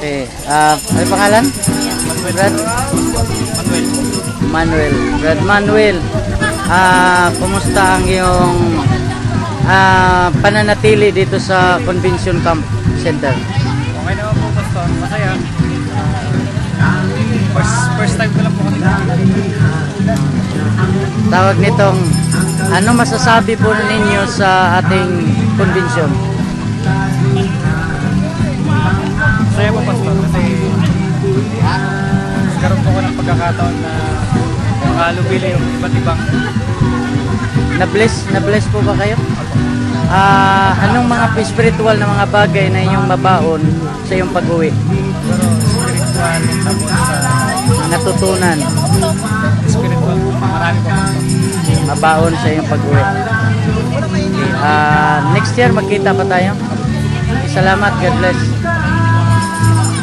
Okay. Ano pangalan? Brad? Manuel. Brad Manuel. Kumusta ang iyong pananatili dito sa Convention Camp Center? Okay naman po, Pastor. Masaya. First time ko lang po kami. Tawag nitong, ano masasabi po ninyo sa ating convention? Masaya po, Pastor. Kasi nagkaroon po ko ng pagkakataon na makalubili yung iba't ibang. Na-bless po ba kayo? Anong mga spiritual na mga bagay na inyong mabaon sa iyong pag-uwi? Pero spiritual, tapos Natutunan, spiritual, marami po, Pastor. mabaon sa iyong pag-uwi. Okay. Next year magkita pa tayo. Salamat, God bless.